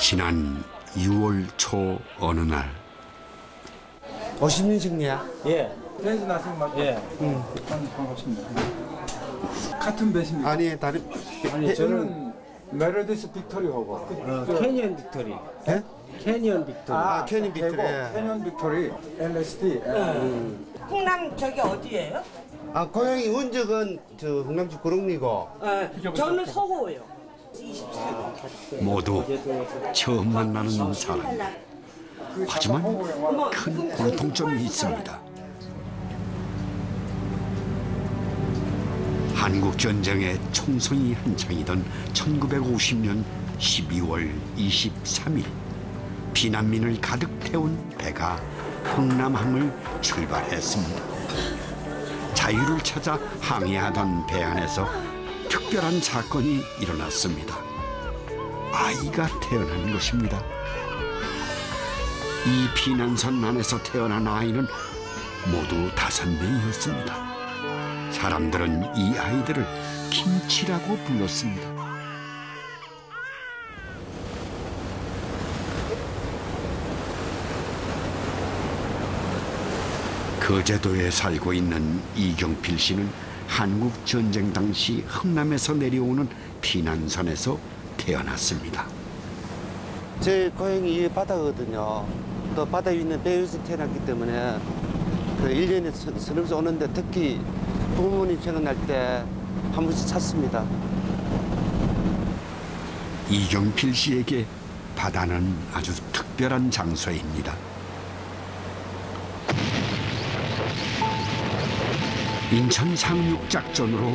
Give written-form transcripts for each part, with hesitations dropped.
지난 6월 초 어느 날 50년생이야? 예. 벤지 나시는 맞죠? 예. 반갑습니다. 같은 배십니까? 아니 다른 아니 저는 메르디스 빅토리하고 캐니언 빅토리. 예? 캐니언 빅토리. 캐니언 빅토리. 캐니언 빅토리 LSD. 홍남 저기 어디예요? 고향이 원적은 저 흥남주 구릉리고. 저는 서호예요. 모두 처음 만나는 사람. 하지만 큰 공통점이 있습니다. 한국전쟁의 총성이 한창이던 1950년 12월 23일 피난민을 가득 태운 배가 흥남항을 출발했습니다. 자유를 찾아 항해하던 배 안에서 특별한 사건이 일어났습니다. 아이가 태어난 것입니다. 이 피난선 안에서 태어난 아이는 모두 5명이었습니다. 사람들은 이 아이들을 김치라고 불렀습니다. 거제도에 살고 있는 이경필 씨는 한국 전쟁 당시 흥남에서 내려오는 피난선에서 태어났습니다. 제 고향이 이 바다거든요. 또 바다 위에 있는 배 위에서 태어났기 때문에 그 1년에 서너 번 오는데 특히 부모님 생각날 때 한 번씩 찾습니다. 이경필 씨에게 바다는 아주 특별한 장소입니다. 인천 상륙작전으로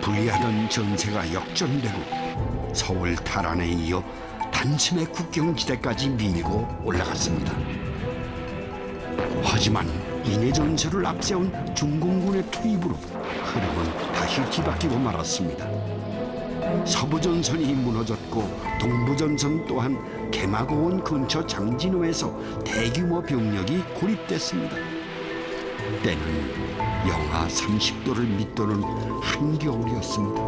불리하던 전세가 역전되고 서울 탈환에 이어 단숨에 국경지대까지 밀고 올라갔습니다. 하지만 인해 전술을 앞세운 중공군의 투입으로 흐름은 다시 뒤바뀌고 말았습니다. 서부전선이 무너졌고 동부전선 또한 개마고원 근처 장진호에서 대규모 병력이 고립됐습니다. 때는 영하 30도를 밑도는 한겨울이었습니다.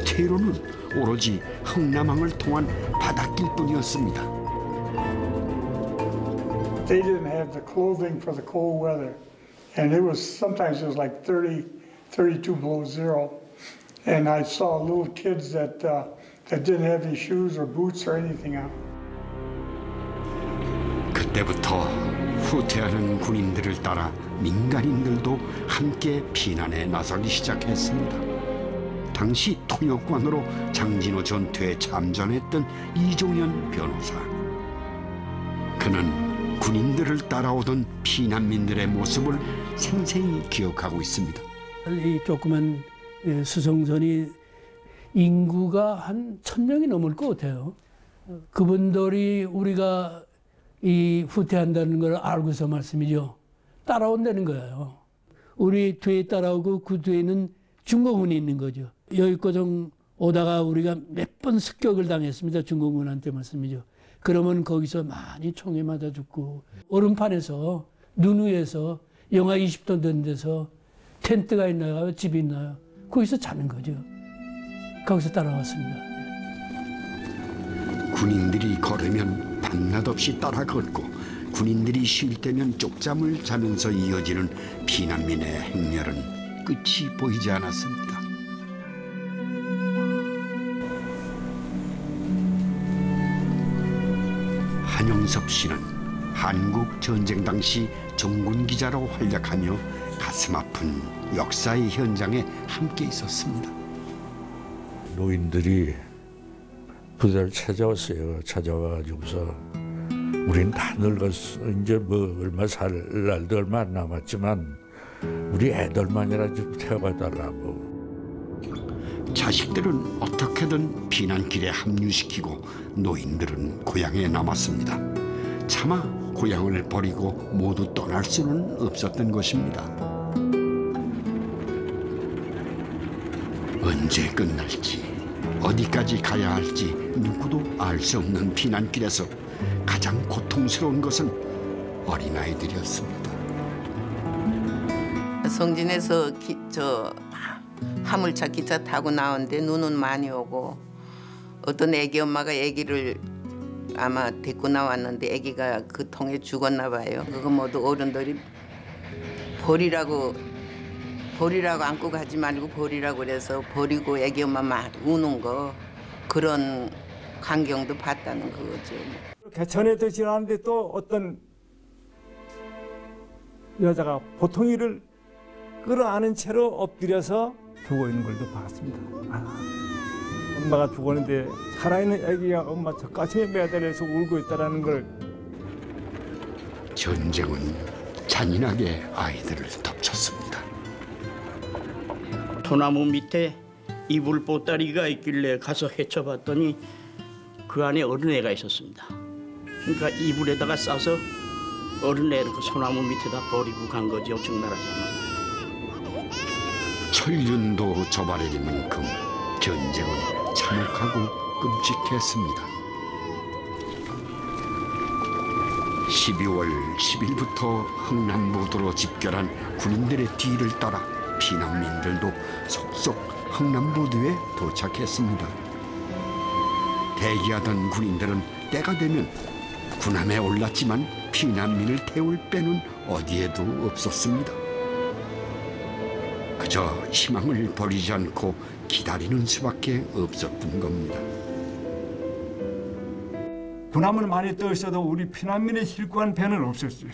퇴로는 오로지 흥남항을 통한 바닷길 뿐이었습니다. They didn't have the clothing for the cold weather, and sometimes it was like 30, 32 below zero. And I saw little kids that didn't have any shoes or boots or anything on. 그때부터 후퇴하는 군인들을 따라 민간인들도 함께 피난에 나서기 시작했습니다. 당시 통역관으로 장진호 전투에 참전했던 이종현 변호사. 그는 군인들을 따라오던 피난민들의 모습을 생생히 기억하고 있습니다. 이 조그만 수송선이 인구가 한 1000명이 넘을 것 같아요. 그분들이 우리가 이 후퇴한다는 걸 알고서 말씀이죠. 따라온다는 거예요. 우리 뒤에 따라오고 그 뒤에는 중공군이 있는 거죠. 여의고정 오다가 우리가 몇 번 습격을 당했습니다. 중공군한테 말씀이죠. 그러면 거기서 많이 총에 맞아 죽고 얼음판에서 눈 위에서 영하 20도 된 데서 텐트가 있나요? 집이 있나요? 거기서 자는 거죠. 거기서 따라왔습니다. 군인들이 걸으면 밤낮 없이 따라 걷고 군인들이 쉴 때면 쪽잠을 자면서 이어지는 피난민의 행렬은 끝이 보이지 않았습니다. 한영섭 씨는 한국 전쟁 당시 정군 기자로 활약하며 가슴 아픈 역사의 현장에 함께 있었습니다. 노인들이 부대를 찾아왔어요. 찾아와가지고서 우린 다 늙었어. 이제 뭐 얼마 살 날도 얼마 안 남았지만 우리 애들만이라 좀 태워달라고. 자식들은 어떻게든 피난길에 합류시키고 노인들은 고향에 남았습니다. 차마 고향을 버리고 모두 떠날 수는 없었던 것입니다. 언제 끝날지 어디까지 가야 할지 누구도 알 수 없는 피난길에서 가장 고통스러운 것은 어린아이들이었습니다. 성진에서 화물차 기차 타고 나오는데 눈은 많이 오고 어떤 애기 엄마가 애기를 아마 데리고 나왔는데 애기가 그 통에 죽었나 봐요. 그거 모두 어른들이 버리라고 안고 가지 말고 버리라고 그래서 버리고 애기 엄마 막 우는 거 그런 광경도 봤다는 거죠. 개천에도 지나는데 또 어떤 여자가 보통이를 끌어안은 채로 엎드려서 죽어 있는 걸도 봤습니다. 엄마가 죽었는데 살아있는 아기가 엄마 젖가슴에 매달려서 울고 있다는 걸. 전쟁은 잔인하게 아이들을 덮쳤습니다. 소나무 밑에 이불 보따리가 있길래 가서 헤쳐봤더니 그 안에 어린애가 있었습니다. 그러니까 이불에다가 싸서 어린애를 그 소나무 밑에다 버리고 간 거죠. 적나라하자면. 천륜도 저바라질 만큼 전쟁은 참혹하고 끔찍했습니다. 12월 10일부터 흥남부두로 집결한 군인들의 뒤를 따라 피난민들도 속속 흥남부두에 도착했습니다. 대기하던 군인들은 때가 되면 군함에 올랐지만 피난민을 태울 배는 어디에도 없었습니다. 그저 희망을 버리지 않고 기다리는 수밖에 없었던 겁니다. 군함을 많이 떠 있어도 우리 피난민을 싣고 간 배는 없었어요.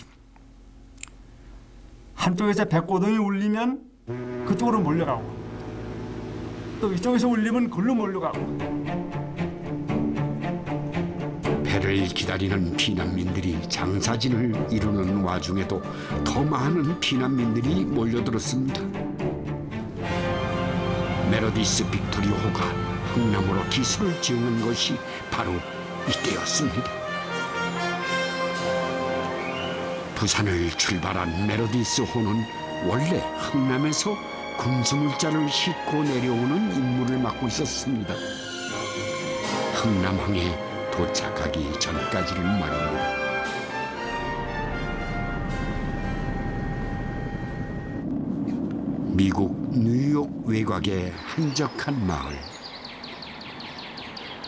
한쪽에서 백고동이 울리면 그쪽으로 몰려가고 또 이쪽에서 울리면 글로 몰려가고. 배를 기다리는 피난민들이 장사진을 이루는 와중에도 더 많은 피난민들이 몰려들었습니다. 메로디스 빅토리호가 흥남으로 기술을 지은 것이 바로 이때였습니다. 부산을 출발한 메로디스호는 원래 흥남에서 군수물자를 싣고 내려오는 임무를 맡고 있었습니다. 흥남항에 도착하기 전까지를 말입니다. 미국 뉴욕 외곽의 한적한 마을.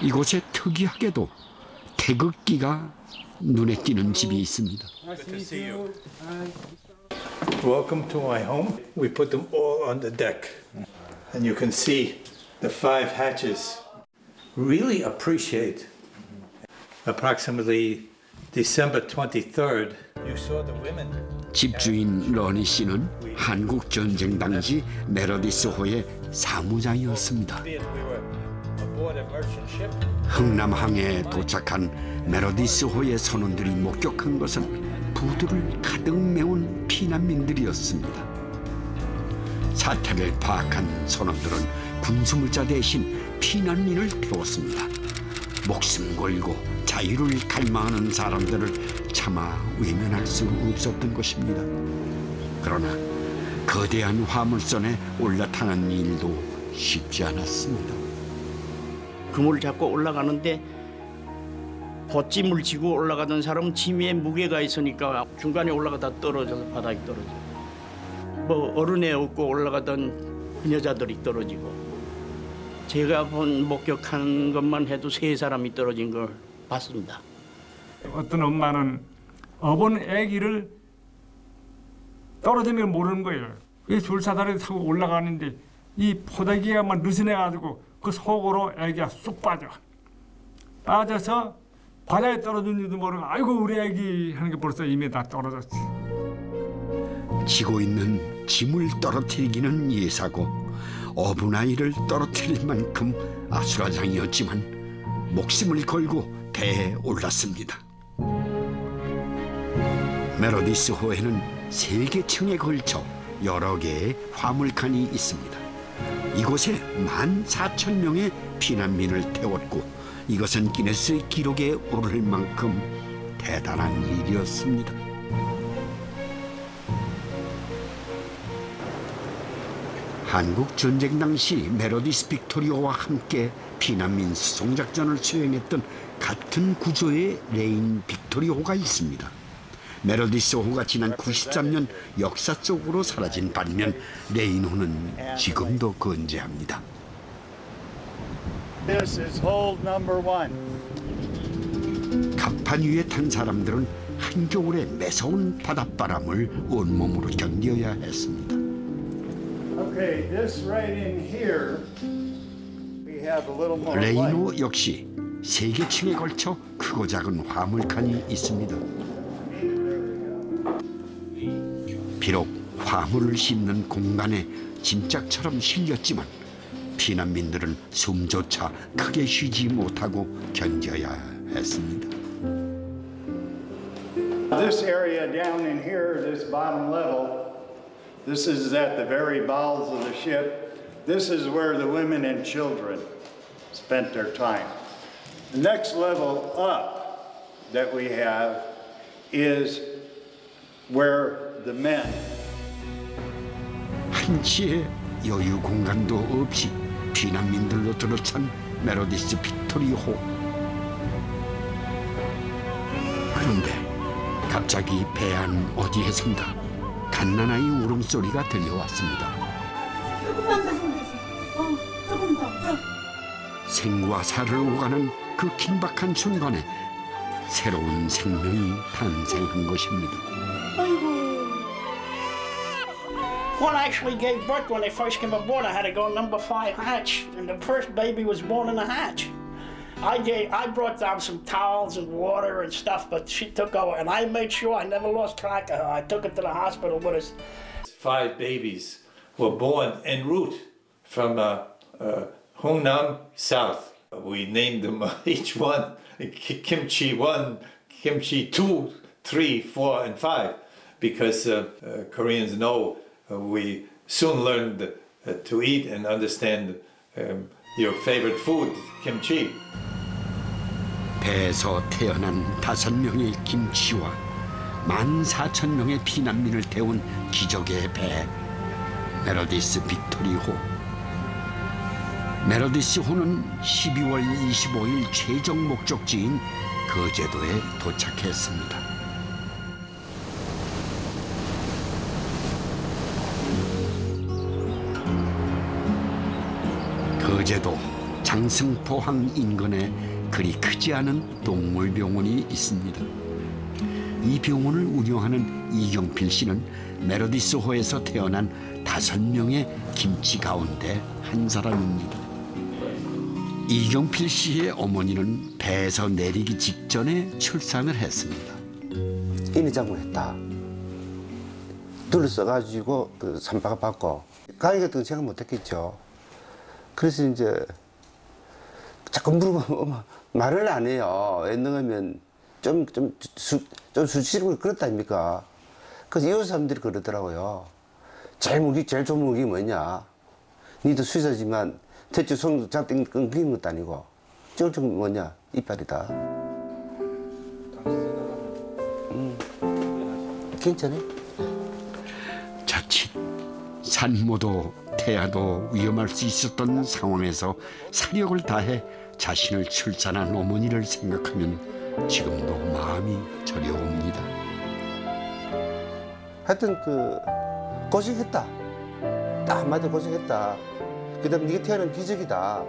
이곳에 특이하게도 태극기가 눈에 띄는 집이 있습니다. Welcome to my home. We put them all on the deck. And you can see the 5 hatches. Really appreciate. Approximately December 23rd, you saw the women. 집주인 러니 씨는 한국 전쟁 당시 메로디스호의 사무장이었습니다. 흥남항에 도착한 메로디스호의 선원들이 목격한 것은 부두를 가득 메운 피난민들이었습니다. 사태를 파악한 선원들은 군수물자 대신 피난민을 태웠습니다. 목숨 걸고 자유를 갈망하는 사람들을 차마 외면할 수 없었던 것입니다. 그러나 거대한 화물선에 올라타는 일도 쉽지 않았습니다. 그물 잡고 올라가는데 봇짐을 지고 올라가던 사람은 짐 위에 무게가 있으니까 중간에 올라가다 떨어져서 바닥에 떨어져. 뭐 어른애 업고 올라가던 여자들이 떨어지고 제가 목격한 것만 해도 3사람이 떨어진 걸 봤습니다. 어떤 엄마는 어본 아기를 떨어지는 걸 모르는 거예요. 줄사다리 타고 올라가는데 이 포대기가 막 느슨해가지고 그 속으로 아기가 쑥 빠져서 바다에 떨어진지도 모르고 아이고 우리 아기 하는 게 벌써 이미 다 떨어졌지. 지고 있는 짐을 떨어뜨리기는 예사고 어분아이를 떨어뜨릴 만큼 아수라장이었지만 목숨을 걸고 배에 올랐습니다. 메로디스호에는 3개 층에 걸쳐 여러 개의 화물칸이 있습니다. 이곳에 14,000명의 피난민을 태웠고 이것은 기네스 기록에 오를 만큼 대단한 일이었습니다. 한국 전쟁 당시 메로디스 빅토리호와 함께 피난민 수송작전을 수행했던 같은 구조의 레인 빅토리호가 있습니다. 메로디스호가 지난 93년 역사 속으로 사라진 반면 레인호는 지금도 건재합니다. This is hold number 1. 갑판 위에 탄 사람들은 한겨울의 매서운 바닷바람을 온몸으로 견뎌야 했습니다. Okay, this right in here, we have a little more light. 레이노 역시 3개 층에 걸쳐 크고 작은 화물칸이 있습니다. 비록 화물을 싣는 공간에 짐짝처럼 실렸지만 피난민들은 숨조차 크게 쉬지 못하고 견뎌야 했습니다. This area down in here, this bottom level, this is at the very bowels of the ship. This is where the women and children spent their time. The next level up that we have is where the men. 한치의 여유 공간도 없이 피난민들로 들어찬 메로디스 빅토리호. 그런데 갑자기 배 안 어디에선가 갓난아이 울음소리가 들려왔습니다. 조금만 더 숨겼어. 조금 더. 생과 사를 오가는 그 긴박한 순간에 새로운 생명이 탄생한 것입니다. One actually gave birth when they first came aboard. I had to go number 5 hatch, and the first baby was born in the hatch. I brought down some towels and water and stuff, but she took over, and I made sure I never lost track of her. I took her to the hospital with us. 5 babies were born en route from Hungnam south. We named them each one Kimchi 1, Kimchi 2, 3, 4, and 5, because Koreans know we soon learned to eat and understand your favorite food, kimchi. 배에서 태어난 5명의 김치와 14,000명의 피난민을 태운 기적의 배 메로디스 빅토리호. 메로디스 호는 12월 25일 최종 목적지인 거제도에 도착했습니다. 거제도 장승포항 인근에 그리 크지 않은 동물병원이 있습니다. 이 병원을 운영하는 이경필 씨는 메로디스호에서 태어난 5명의 김치 가운데 한 사람입니다. 이경필 씨의 어머니는 배에서 내리기 직전에 출산을 했습니다. 인위장을 했다. 둘러싸가지고 그 산바가 받고 가위 같은 거 생각 못했겠죠. 그래서 이제 자꾸 물어보면 말을 안 해요. 웬능하면 좀 수치스럽고 그렇다 아닙니까? 그래서 이웃 사람들이 그러더라고요. 제일 좋은 무기 뭐냐? 니도 수의사지만 대체 손 잡고 끊기는 것도 아니고 제일 좋은 뭐냐? 이빨이다. 괜찮아? 자칫 산모도 태아도 위험할 수 있었던 상황에서 사력을 다해 자신을 출산한 어머니를 생각하면 지금도 마음이 저려옵니다. 하여튼 고생했다. 딱 한마디 고생했다. 그 다음에 네가 태어난 기적이다.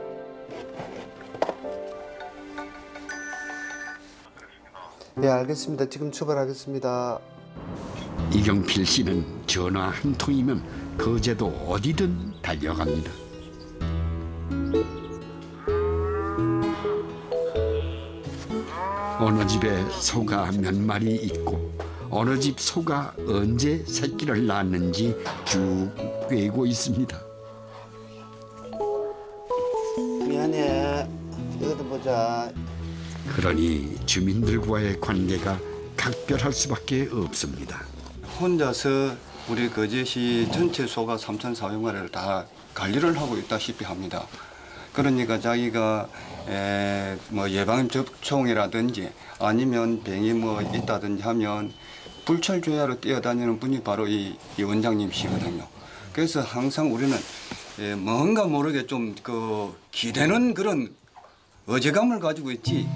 네, 알겠습니다. 지금 출발하겠습니다. 이경필 씨는 전화 한 통이면 거제도 어디든 달려갑니다. 어느 집에 소가 몇 마리 있고 어느 집 소가 언제 새끼를 낳았는지 쭉 꿰고 있습니다. 미안해. 이것도 보자. 그러니 주민들과의 관계가 각별할 수밖에 없습니다. 혼자서 우리 거제시 전체 소가 3,400마리를 다 관리를 하고 있다시피 합니다. 그러니까 자기가 뭐 예방 접종이라든지 아니면 병이 뭐 있다든지 하면 불철주야로 뛰어다니는 분이 바로 이 원장님이시거든요. 그래서 항상 우리는 뭔가 모르게 좀 기대는 그런 의지감을 가지고 있지.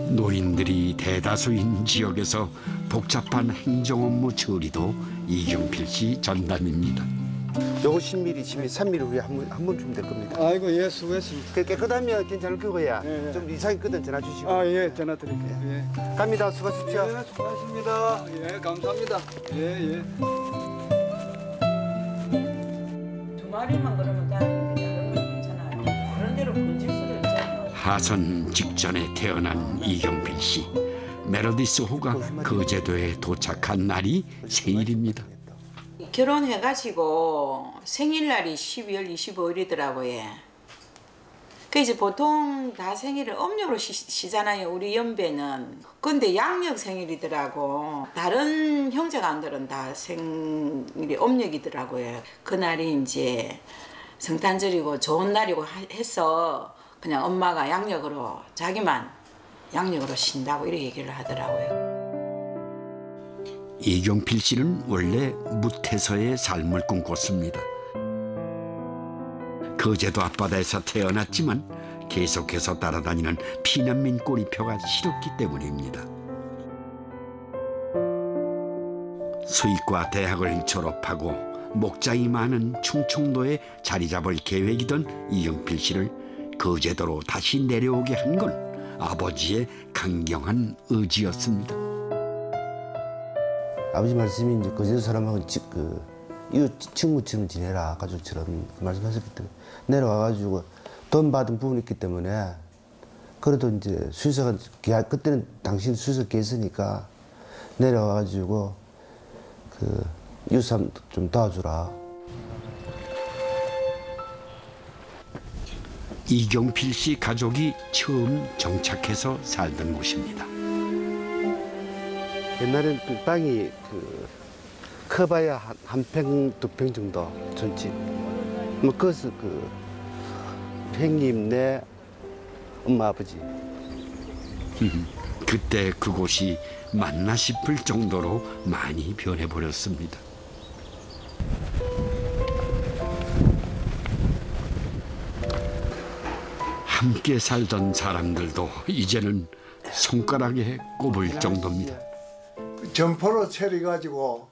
노인들이 대다수인 지역에서 복잡한 행정 업무 처리도 이경필 씨 전담입니다. 요거 10mm, 10mm, 3mm 후에 한 번 주면 될 겁니다. 아이고 예 수고했습니다. 깨끗하면 괜찮을 거고요. 예. 좀 이상했거든 전화 주시고. 아 예 전화 드릴게요. 예. 갑니다. 수고하십시오. 예 수고하십니다. 예 감사합니다. 예 예. 두 마리만 그러면 다행인데 다른 건 괜찮아요. 그런 대로 번질 수도 있잖아요. 하선 직전에 태어난 이경필 씨. 메로디스 호가 거제도에 도착한 날이 생일입니다. 결혼해가지고 생일날이 12월 25일이더라고요. 그 이제 보통 다 생일을 음력으로 시잖아요, 우리 연배는. 근데 양력 생일이더라고. 다른 형제간들은 다 생일이 음력이더라고요. 그날이 이제 성탄절이고 좋은 날이고 해서 그냥 엄마가 양력으로 자기만 양력으로 쉰다고 이렇게 얘기를 하더라고요. 이경필 씨는 원래 무태서의 삶을 꿈꿨습니다. 거제도 앞바다에서 태어났지만 계속해서 따라다니는 피난민 꼬리표가 싫었기 때문입니다. 수의과 대학을 졸업하고 목장이 많은 충청도에 자리 잡을 계획이던 이경필 씨를 거제도로 다시 내려오게 한 건 아버지의 강경한 의지였습니다. 아버지 말씀이 이제 거제도 사람하고 이웃 친구처럼 지내라, 가족처럼 그 말씀하셨기 때문에 내려와가지고 돈 받은 부분이 있기 때문에 그래도 이제 수의사가 그때는 당신 수의사 계셨으니까 내려와가지고 그 이웃 사람 좀 도와주라. 이경필 씨 가족이 처음 정착해서 살던 곳입니다. 옛날에는 그 땅이 커봐야 한 평, 2평 정도 전집. 뭐 그것을 형님, 내 엄마, 아버지. 그때 그곳이 맞나 싶을 정도로 많이 변해버렸습니다. 함께 살던 사람들도 이제는 손가락에 꼽을 정도입니다. 점포로 차려가지고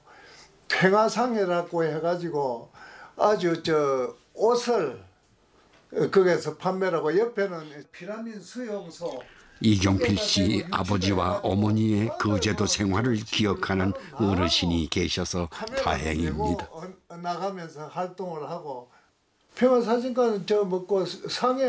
평화상이라고 해가지고 아주 옷을 거기서 판매하고 옆에는 피라민 수용소. 이경필 씨 아버지와 어머니의 거제도 생활을 기억하는 어르신이 계셔서 다행입니다. 나가면서 활동을 하고 평화사진관은 먹고 상해